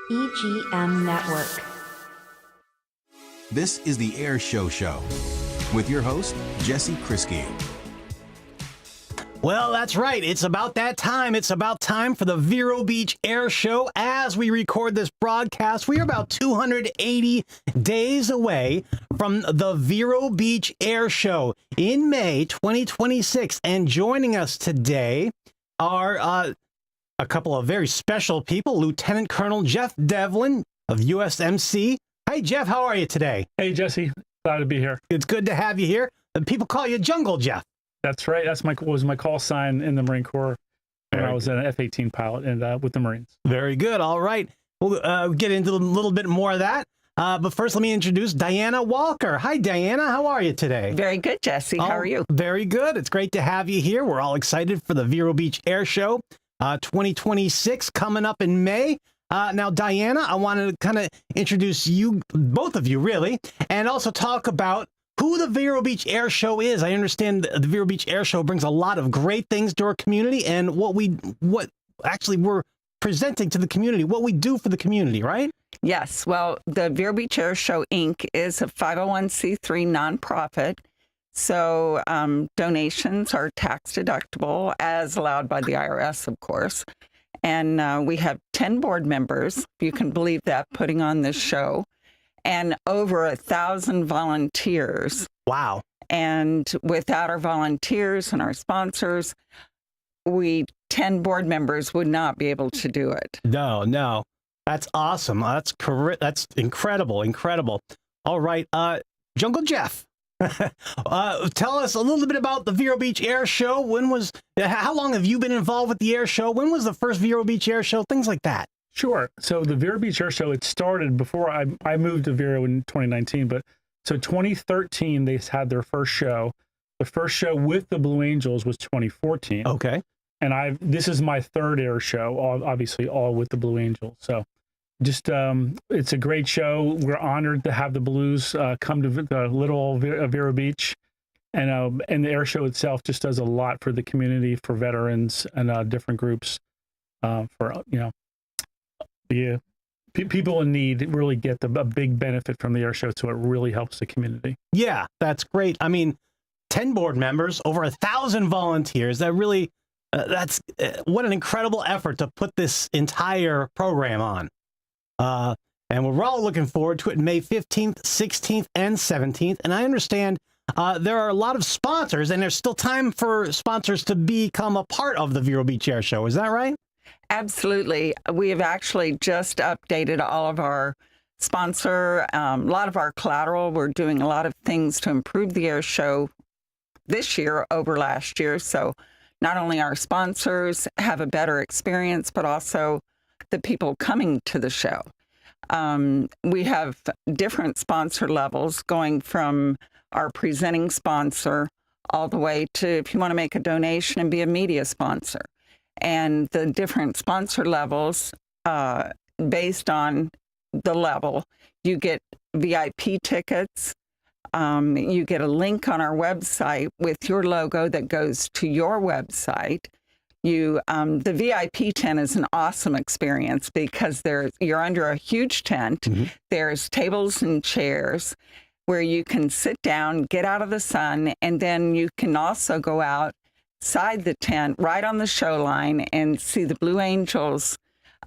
EGM Network. This is the Air Show Show with your host, Jesse Krisky. Well, that's right. It's about that time. It's about time for the Vero Beach Air Show. As we record this broadcast, we are about 280 days away from the Vero Beach Air Show in May 2026. And joining us today are a couple of very special people. Lieutenant Colonel Jeff Devlin of USMC. Hi, Jeff. How are you today? Hey, Jesse. Glad to be here. It's good to have you here. And people call you Jungle Jeff. That's right. That's was my call sign in the Marine Corps when I was an F-18 pilot and with the Marines. Very good. All right. We'll get into a little bit more of that. But first, let me introduce Diana Walker. Hi, Diana. How are you today? Very good, Jesse. How are you? Very good. It's great to have you here. We're all excited for the Vero Beach Air Show 2026 coming up in May. Now, Diana, I wanted to kind of introduce you, both of you, really, and also talk about who the Vero Beach Air Show is. I understand the Vero Beach Air Show brings a lot of great things to our community and what actually we're presenting to the community, what we do for the community, right? Yes. Well, the Vero Beach Air Show, Inc. is a 501c3 nonprofit. So donations are tax deductible as allowed by the IRS, of course. And we have 10 board members, if you can believe that, putting on this show. And over 1,000 volunteers. Wow. And without our volunteers and our sponsors, 10 board members would not be able to do it. No. That's awesome. That's correct. That's incredible. All right. Jungle Jeff, tell us a little bit about the Vero Beach Air Show. How long have you been involved with the air show? When was the first Vero Beach Air Show? Things like that. Sure. So the Vero Beach Air Show, it started before I moved to Vero in 2019, but so 2013, they had their first show. The first show with the Blue Angels was 2014. Okay. And this is my third air show, obviously all with the Blue Angels. So just, it's a great show. We're honored to have the Blues come to the little Vero Beach. And the air show itself just does a lot for the community, for veterans and different groups the people in need really get a big benefit from the air show, so it really helps the community. Yeah, that's great. I mean, 10 board members, over 1,000 volunteers. That really, that's what an incredible effort to put this entire program on. And we're all looking forward to it May 15th, 16th, and 17th. And I understand there are a lot of sponsors, and there's still time for sponsors to become a part of the Vero Beach Air Show. Is that right? Absolutely. We have actually just updated all of our sponsor, a lot of our collateral. We're doing a lot of things to improve the air show this year over last year. So not only our sponsors have a better experience, but also the people coming to the show. We have different sponsor levels going from our presenting sponsor all the way to if you want to make a donation and be a media sponsor. And the different sponsor levels, based on the level, you get VIP tickets. You get a link on our website with your logo that goes to your website. The VIP tent is an awesome experience because you're under a huge tent. Mm-hmm. There's tables and chairs where you can sit down, get out of the sun, and then you can also go outside the tent, right on the show line, and see the Blue Angels.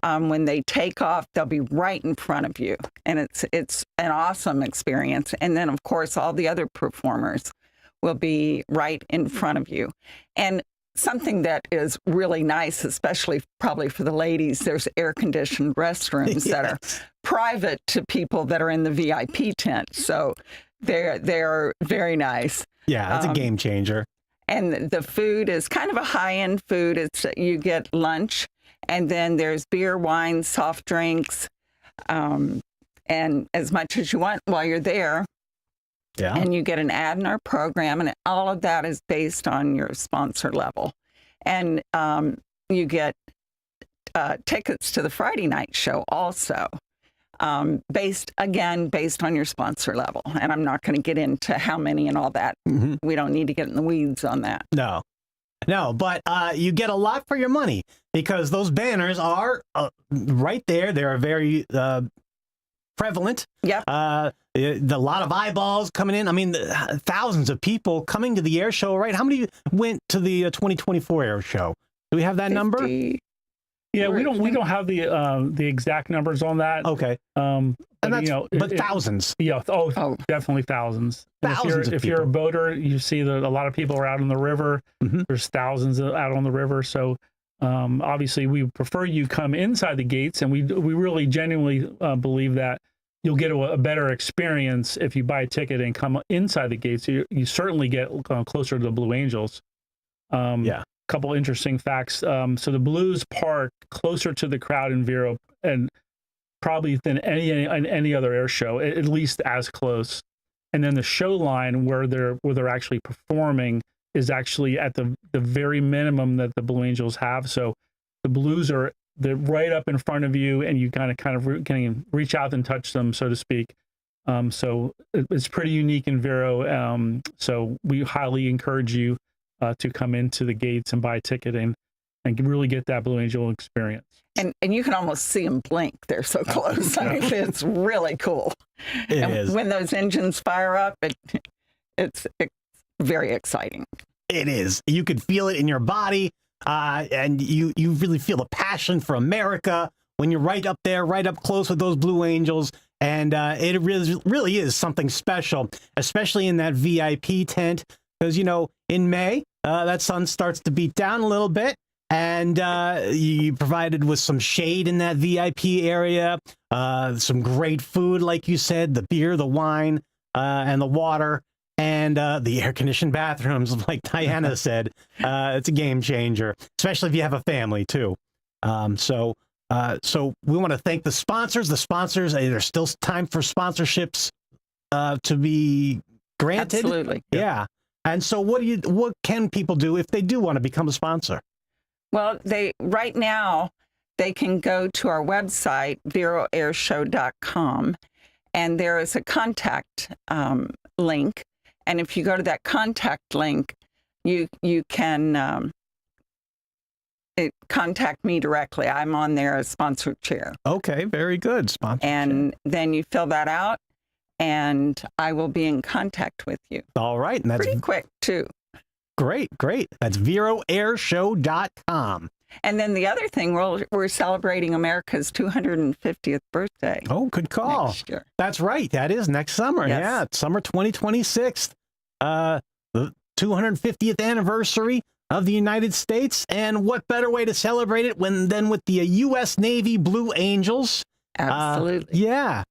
When they take off, they'll be right in front of you, and it's an awesome experience. And then, of course, all the other performers will be right in front of you. And something that is really nice, especially probably for the ladies, there's air-conditioned restrooms that are private to people that are in the VIP tent. So they're very nice. Yeah, that's a game changer. And the food is kind of a high-end food. You get lunch, and then there's beer, wine, soft drinks, and as much as you want while you're there. Yeah. And you get an ad in our program, and all of that is based on your sponsor level. And you get tickets to the Friday night show also, based on your sponsor level. And I'm not going to get into how many and all that. Mm-hmm. We don't need to get in the weeds on that. No. No, but you get a lot for your money because those banners are right there. They're very prevalent. Yeah. A lot of eyeballs coming in. I mean, thousands of people coming to the air show, right? How many went to the 2024 air show? Do we have that number? 50. Yeah, we don't have the exact numbers on that. Okay. But, And that's, you know, but thousands. Yeah. Oh, definitely thousands. And Thousands of if you're a boater, you see that a lot of people are out on the river. Mhm. There's thousands out on the river. So obviously, we prefer you come inside the gates, and we really genuinely believe that you'll get a better experience if you buy a ticket and come inside the gates. You certainly get closer to the Blue Angels. Yeah. Couple interesting facts. So the Blues park closer to the crowd in Vero and probably than any other air show, at least as close. And then the show line where they're actually performing is actually at the very minimum that the Blue Angels have. So the Blues they're right up in front of you, and you kind of can reach out and touch them, so to speak. So it's pretty unique in Vero. So we highly encourage you to come into the gates and buy a ticket and really get that Blue Angel experience. And you can almost see them blink. They're so close. I mean, it's really cool. It and is. when those engines fire up, it's very exciting. It is. You could feel it in your body, and you really feel the passion for America when you're right up there, right up close with those Blue Angels. And it really is something special, especially in that VIP tent, because, you know, in May, that sun starts to beat down a little bit. And you provided with some shade in that VIP area, some great food, like you said, the beer, the wine, and the water, and the air-conditioned bathrooms, like Diana said. It's a game changer, especially if you have a family, too. So we want to thank the sponsors. The sponsors, there's still time for sponsorships to be granted. Absolutely. Yeah. And so what can people do if they do want to become a sponsor? Well, right now they can go to our website, veroairshow.com, and there is a contact link. And if you go to that contact link, you can contact me directly. I'm on there as sponsored chair. Okay, very good. Sponsor. And then you fill that out, and I will be in contact with you. All right. And that's Pretty quick, too. great. That's veroairshow.com. And then the other thing, we're celebrating America's 250th birthday. Oh, good call. Next year. That's right. That is next summer. Yes. Yeah, it's summer 2026. The 250th anniversary of the United States. And what better way to celebrate it than with the U.S. Navy Blue Angels? Absolutely. Yeah.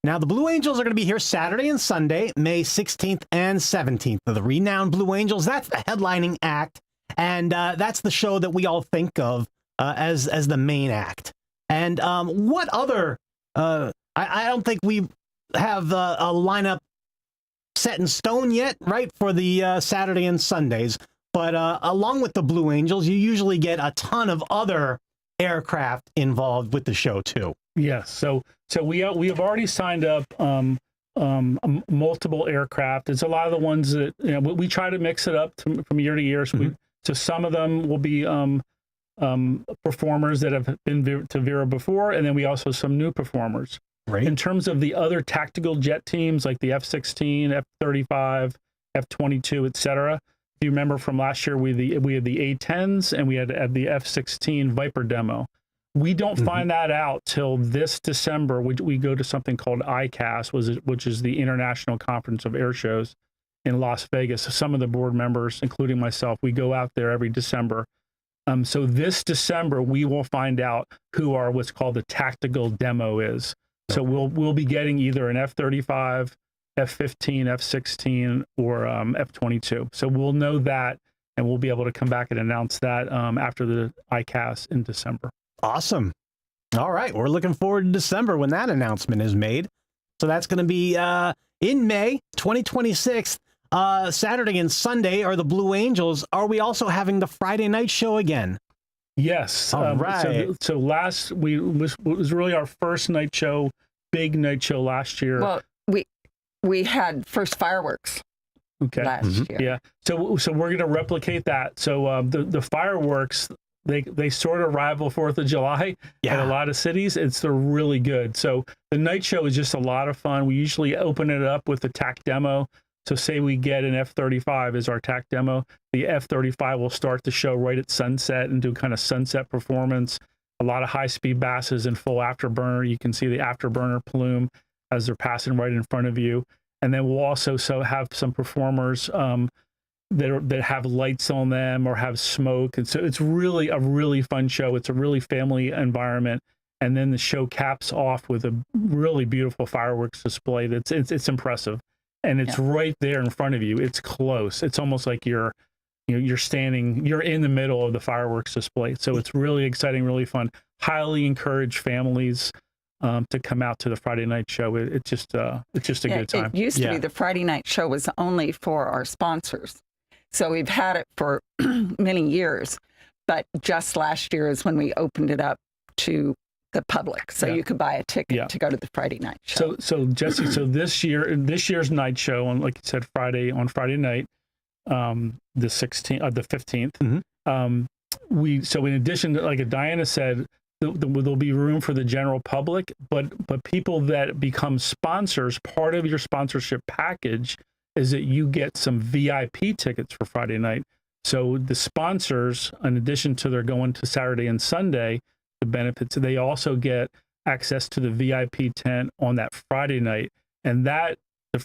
Now, the Blue Angels are going to be here Saturday and Sunday, May 16th and 17th. The renowned Blue Angels, that's the headlining act. And that's the show that we all think of as the main act. And what other... I don't think we have a lineup set in stone yet, right, for the Saturday and Sundays. But along with the Blue Angels, you usually get a ton of other aircraft involved with the show, too. Yes. So we have already signed up multiple aircraft. It's a lot of the ones that, you know, we try to mix it up from year to year. So, so some of them will be performers that have been to Vero before, and then we also some new performers. Right. In terms of the other tactical jet teams like the F-16, F-35, F-22, etc. If you remember from last year, we had the A-10s and we had the F-16 Viper demo. We don't find that out till this December. We go to something called ICAS, which is the International Conference of Air Shows in Las Vegas. So some of the board members, including myself, we go out there every December. So this December, we will find out who our what's called the tactical demo is. So we'll be getting either an F-35, F-15, F-16, or F-22. So we'll know that, and we'll be able to come back and announce that after the ICAS in December. Awesome. All right. We're looking forward to December when that announcement is made. So that's going to be in May 2026. Saturday and Sunday are the Blue Angels. Are we also having the Friday night show again? Yes. All right. So last was really our first night show, big night show last year. Well, we had first fireworks Okay. last year. Yeah. So we're going to replicate that. So the fireworks, they sort of rival 4th of July in a lot of cities. They're really good. So the night show is just a lot of fun. We usually open it up with a TAC demo. So say we get an F-35 as our TAC demo. The F-35 will start the show right at sunset and do kind of sunset performance. A lot of high-speed basses in full afterburner. You can see the afterburner plume as they're passing right in front of you. And then we'll also have some performers that have lights on them or have smoke. And so it's really a really fun show. It's a really family environment. And then the show caps off with a really beautiful fireworks display. It's impressive. And it's right there in front of you. It's close. It's almost like you're in the middle of the fireworks display. So it's really exciting, really fun. Highly encourage families to come out to the Friday night show. It's just a good time. It used to be the Friday night show was only for our sponsors. So we've had it for many years, but just last year is when we opened it up to the public. So you could buy a ticket to go to the Friday night show. So Jesse, this year's night show, on, like you said, on Friday night, the 15th. Mm-hmm. So in addition to, like Diana said, there'll be room for the general public, but people that become sponsors, part of your sponsorship package is that you get some VIP tickets for Friday night. So the sponsors, in addition to their going to Saturday and Sunday, the benefits, they also get access to the VIP tent on that Friday night. And the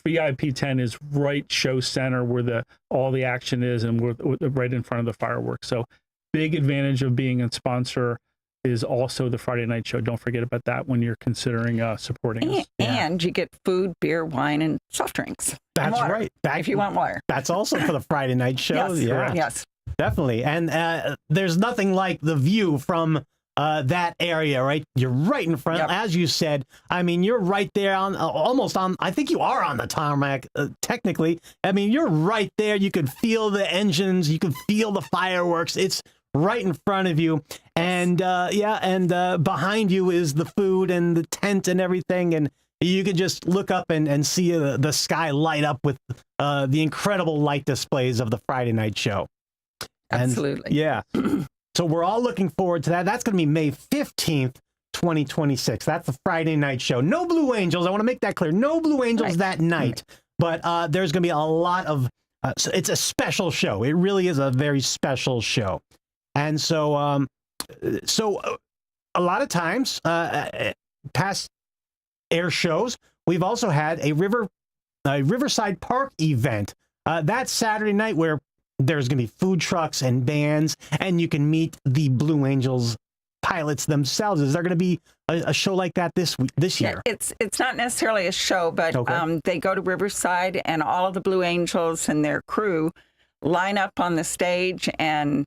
VIP tent is right show center where all the action is, and we're right in front of the fireworks. So big advantage of being a sponsor is also the Friday night show. Don't forget about that when you're considering supporting us. And you get food, beer, wine, and soft drinks. That's right. If you want water. That's also for the Friday night show. Yes, yes. Definitely. And there's nothing like the view from that area, right? You're right in front. As you said, I mean, you're right there almost on, I think you are on the tarmac, technically. I mean, you're right there. You can feel the engines. You can feel the fireworks. It's right in front of you. And behind you is the food and the tent and everything. And you can just look up and see the sky light up with the incredible light displays of the Friday night show. Absolutely. Yeah. So we're all looking forward to that. That's going to be May 15th, 2026. That's the Friday night show. No Blue Angels. I want to make that clear. No Blue Angels that night. But there's going to be a lot of, so it's a special show. It really is a very special show. And so, a lot of times, past air shows, we've also had a Riverside Park event. That's Saturday night where there's going to be food trucks and bands, and you can meet the Blue Angels pilots themselves. Is there going to be a show like that this year? Yeah, it's not necessarily a show, but they go to Riverside, and all of the Blue Angels and their crew line up on the stage, and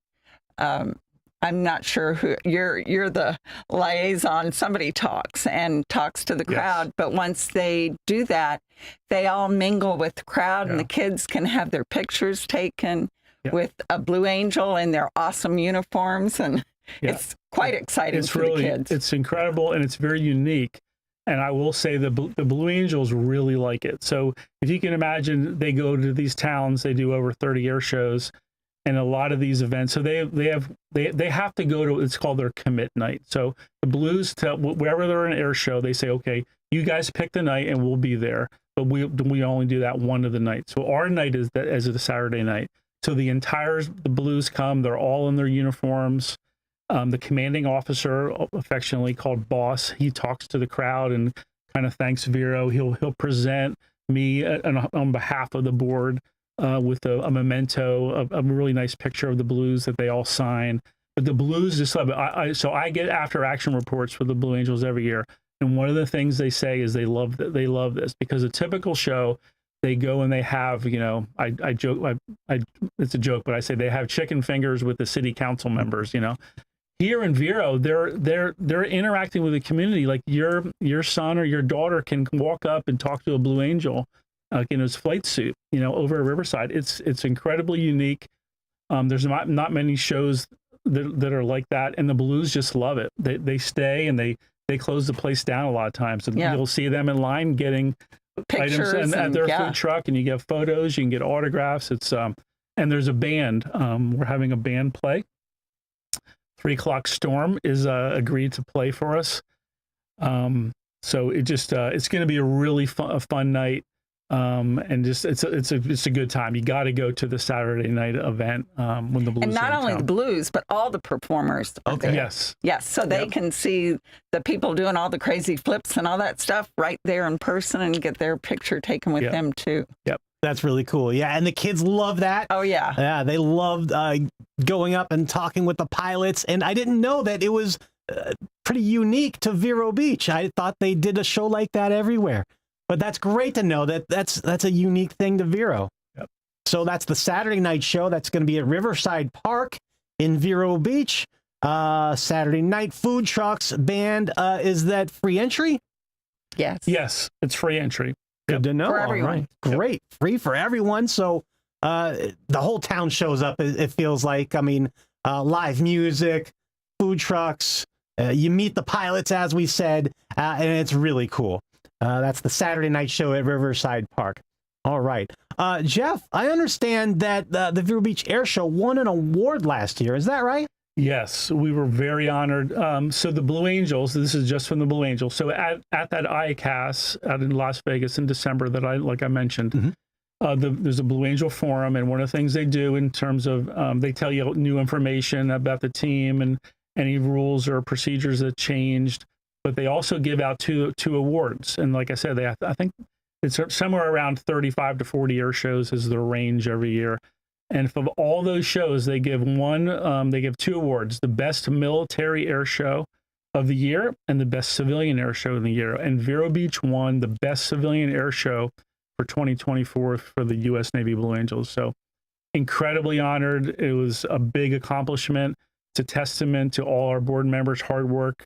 I'm not sure who you're the liaison. Somebody talks to the crowd, but once they do that, they all mingle with the crowd, and the kids can have their pictures taken with a Blue Angel in their awesome uniforms, and it's quite exciting for the kids. It's incredible, and it's very unique. And I will say the Blue Angels really like it. So if you can imagine, they go to these towns, they do over 30 air shows, and a lot of these events. So they have to go to, it's called their commit night. So the Blues tell, wherever they're in an air show, they say, okay, you guys pick the night and we'll be there. But we only do that one of the nights. So our night is the Saturday night. So the Blues come, they're all in their uniforms. The commanding officer, affectionately called Boss, he talks to the crowd and kind of thanks Vero. He'll present me on behalf of the board with a memento, a really nice picture of the Blues that they all sign. But the Blues just love it. So I get after action reports for the Blue Angels every year. And one of the things they say is they love this because a typical show, they go and they have, I joke, it's a joke, but I say they have chicken fingers with the city council members, Here in Vero, they're interacting with the community. Like your son or your daughter can walk up and talk to a Blue Angel in his flight suit, over at Riverside. It's incredibly unique. There's not many shows that are like that, and the Blues just love it. They stay and they close the place down a lot of times. And you'll see them in line getting pictures items at their yeah. food truck, and you get photos, you can get autographs. It's and there's a band. We're having a band play. 3 O'Clock Storm is agreed to play for us. So it just it's going to be a really fun night. And just it's a good time. You got to go to the Saturday night event when the Blues. And not are in only town. the Blues, but all the performers. Are there. Yes. Yes, so they can see the people doing all the crazy flips and all that stuff right there in person and get their picture taken with them too. Yep. That's really cool. Yeah, and the kids love that. Oh yeah. Yeah, they loved going up and talking with the pilots. And I didn't know that it was pretty unique to Vero Beach. I thought they did a show like that everywhere. But that's great to know that that's a unique thing to Vero. Yep. So that's the Saturday night show. That's going to be at Riverside Park in Vero Beach. Saturday night food trucks, band. Is that free entry? Yes. Yes, it's free entry. Good to know. For All everyone. right. Great. Free for everyone. So the whole town shows up, it feels like. I mean, live music, food trucks. You meet the pilots, as we said, and it's really cool. That's the Saturday night show at Riverside Park. All right. Jeff, I understand that the Vero Beach Air Show won an award last year. Is that right? Yes, we were very honored. So the Blue Angels, this is just from the Blue Angels. So at that ICAS out in Las Vegas in December that I mentioned, there's a Blue Angel Forum, and one of the things they do in terms of they tell you new information about the team and any rules or procedures that changed. But they also give out two awards, and like I said, I think it's somewhere around 35 to 40 air shows is their range every year. And for all those shows, they give two awards: the best military air show of the year and the best civilian air show of the year. And Vero Beach won the best civilian air show for 2024 for the U.S. Navy Blue Angels. So incredibly honored. It was a big accomplishment. It's a testament to all our board members' hard work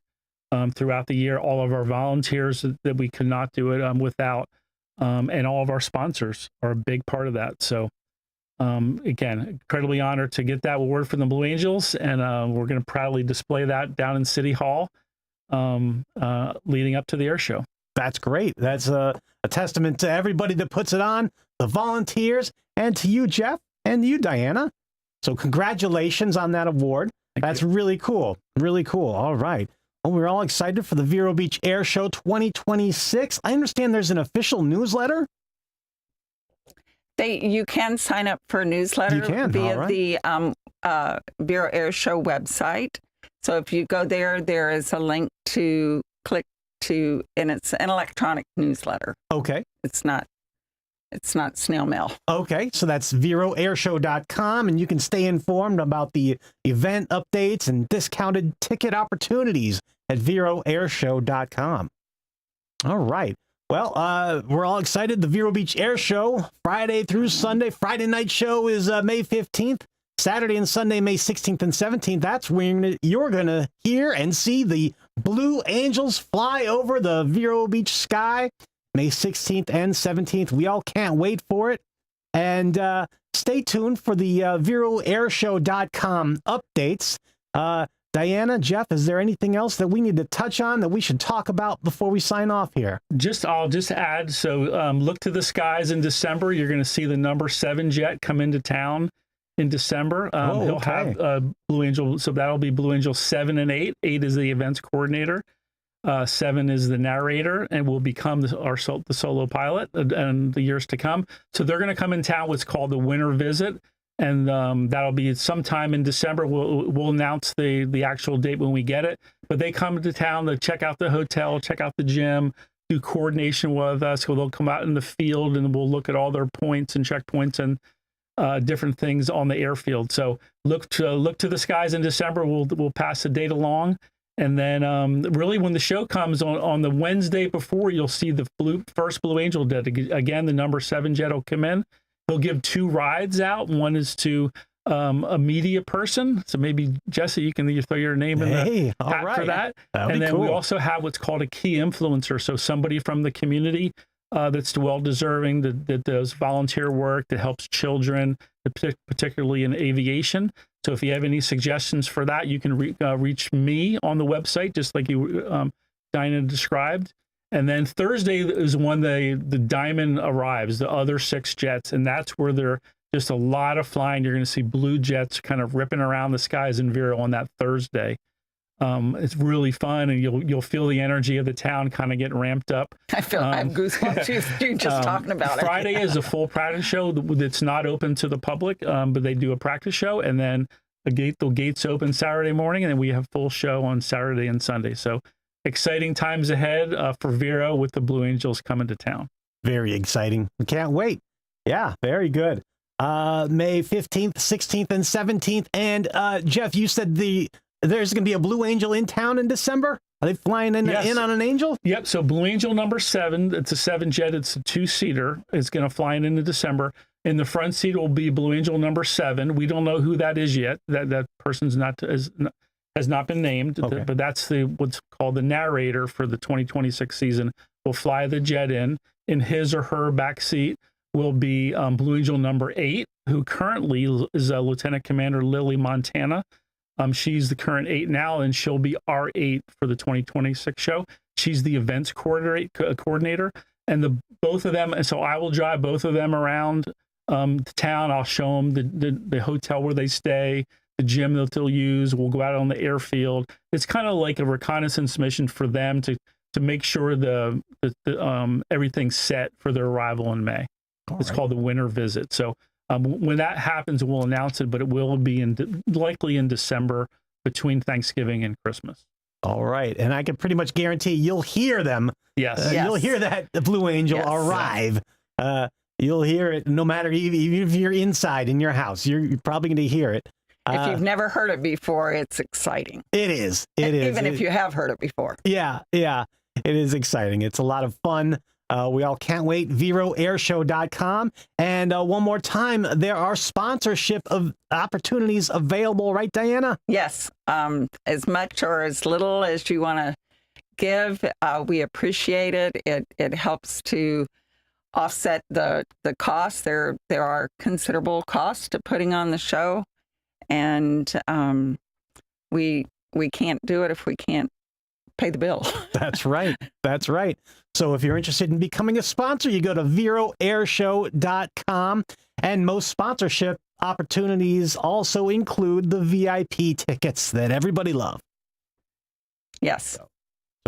throughout the year, all of our volunteers that we could not do it without, and all of our sponsors are a big part of that. So again, incredibly honored to get that award from the Blue Angels, and we're going to proudly display that down in City Hall leading up to the air show. That's great. That's a testament to everybody that puts it on, the volunteers, and to you, Jeff, and you, Diana. So congratulations on that award. That's really cool. Really cool. All right. Well, we're all excited for the Vero Beach Air Show 2026. I understand there's an official newsletter. You can sign up for a newsletter You can, via all right. the Vero Air Show website. So if you go there, there is a link to click to, and it's an electronic newsletter. Okay. It's not snail mail. Okay, so that's VeroAirshow.com, and you can stay informed about the event updates and discounted ticket opportunities at VeroAirshow.com. All right. Well, we're all excited. The Vero Beach Air Show, Friday through Sunday. Friday night show is May 15th. Saturday and Sunday, May 16th and 17th. That's when you're going to hear and see the Blue Angels fly over the Vero Beach sky. May 16th and 17th. We all can't wait for it. And stay tuned for the VeroAirshow.com updates. Diana, Jeff, is there anything else that we need to touch on that we should talk about before we sign off here? I'll just add, so look to the skies in December. You're going to see the number 7 jet come into town in December. He'll have Blue Angel, so that'll be Blue Angel 7 and 8. 8 is the events coordinator. 7 is the narrator and will become the solo pilot in the years to come. So they're going to come in town, what's called the winter visit. And that'll be sometime in December. We'll announce the actual date when we get it. But they come to town to check out the hotel, check out the gym, do coordination with us. So they'll come out in the field and we'll look at all their points and checkpoints and different things on the airfield. So look to the skies in December. We'll pass the date along. And then really when the show comes on the Wednesday before, you'll see the first Blue Angel jet. Again, the number 7 jet will come in. He'll give 2 rides out. One is to a media person. So maybe, Jesse, you can throw your name in the hat for that. And then we also have what's called a key influencer. So somebody from the community that's well-deserving, that does volunteer work, that helps children, particularly in aviation. So if you have any suggestions for that, you can reach me on the website, just like you Dinah described. And then Thursday is when the Diamond arrives, the other 6 jets, and that's where they're just a lot of flying. You're going to see blue jets kind of ripping around the skies in Vero on that Thursday. It's really fun, and you'll feel the energy of the town kind of get ramped up. I have goosebumps just talking about it. Friday is a full practice show that's not open to the public, but they do a practice show, and then the gates open Saturday morning, and then we have full show on Saturday and Sunday. So exciting times ahead for Vero with the Blue Angels coming to town. Very exciting. We can't wait. Yeah, very good. May 15th, 16th, and 17th. And Jeff, you said there's going to be a Blue Angel in town in December? Are they flying in on an Angel? Yep. So Blue Angel number 7, it's a 7 jet. It's a 2-seater. It's going to fly in into December. In the front seat will be Blue Angel number 7. We don't know who that is yet. That person's has not been named, Okay. but that's what's called the narrator for the 2026 season. Will fly the jet in. In his or her back seat will be Blue Angel number 8, who currently is Lieutenant Commander Lily Montana. She's the current 8 now, and she'll be R8 for the 2026 show. She's the events coordinator, and both of them. And so I will drive both of them around the town. I'll show them the hotel where they stay, the gym that they'll use. We'll go out on the airfield. It's kind of like a reconnaissance mission for them to make sure the everything's set for their arrival in May. It's called the winter visit. So when that happens, we'll announce it, but it will be likely in December between Thanksgiving and Christmas. All right. And I can pretty much guarantee you'll hear them. Yes. You'll hear the Blue Angel arrive. You'll hear it no matter, even if you're inside in your house, you're probably going to hear it. If you've never heard it before, it's exciting. It is. It is. Even if you have heard it before. Yeah. It is exciting. It's a lot of fun. We all can't wait. VeroAirShow.com. And one more time, there are sponsorship of opportunities available, right, Diana? Yes. As much or as little as you want to give, we appreciate it. It helps to offset the costs. There are considerable costs to putting on the show. And we can't do it if we can't pay the bill. That's right. That's right. So if you're interested in becoming a sponsor, you go to VeroAirShow.com. And most sponsorship opportunities also include the VIP tickets that everybody loves. Yes.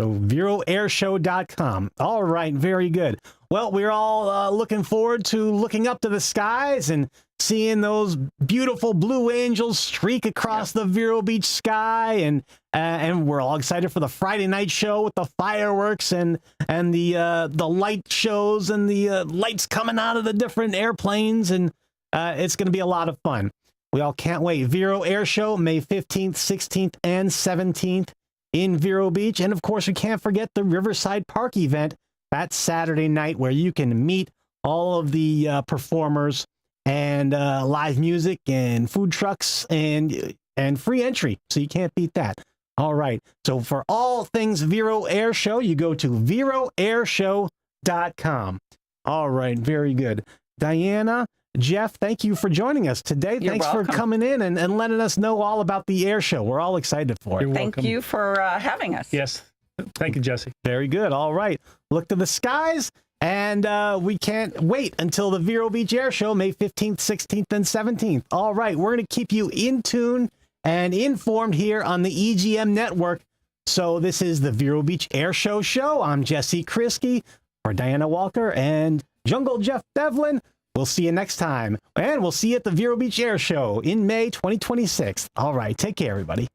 So VeroAirShow.com. All right. Very good. Well, we're all looking forward to looking up to the skies and seeing those beautiful Blue Angels streak across the Vero Beach sky, and we're all excited for the Friday night show with the fireworks and the light shows and the lights coming out of the different airplanes, and it's going to be a lot of fun. We all can't wait. Vero Air Show, May 15th, 16th, and 17th in Vero Beach, and of course we can't forget the Riverside Park event that Saturday night, where you can meet all of the performers and live music and food trucks and free entry. So you can't beat that. All right. So for all things Vero Air Show, you go to VeroAirShow.com. All right. Very good. Diana, Jeff, thank you for joining us today. You're Thanks welcome. for coming in and letting us know all about the air show. We're all excited for it. You're Thank welcome. you for having us. Yes. Thank you, Jesse. Very good. All right. Look to the skies. And we can't wait until the Vero Beach Air Show, May 15th, 16th, and 17th. All right, we're going to keep you in tune and informed here on the EGM network. So this is the Vero Beach Air Show show. I'm Jesse Krisky for Diana Walker and Jungle Jeff Devlin. We'll see you next time. And we'll see you at the Vero Beach Air Show in May 2026. All right, take care, everybody.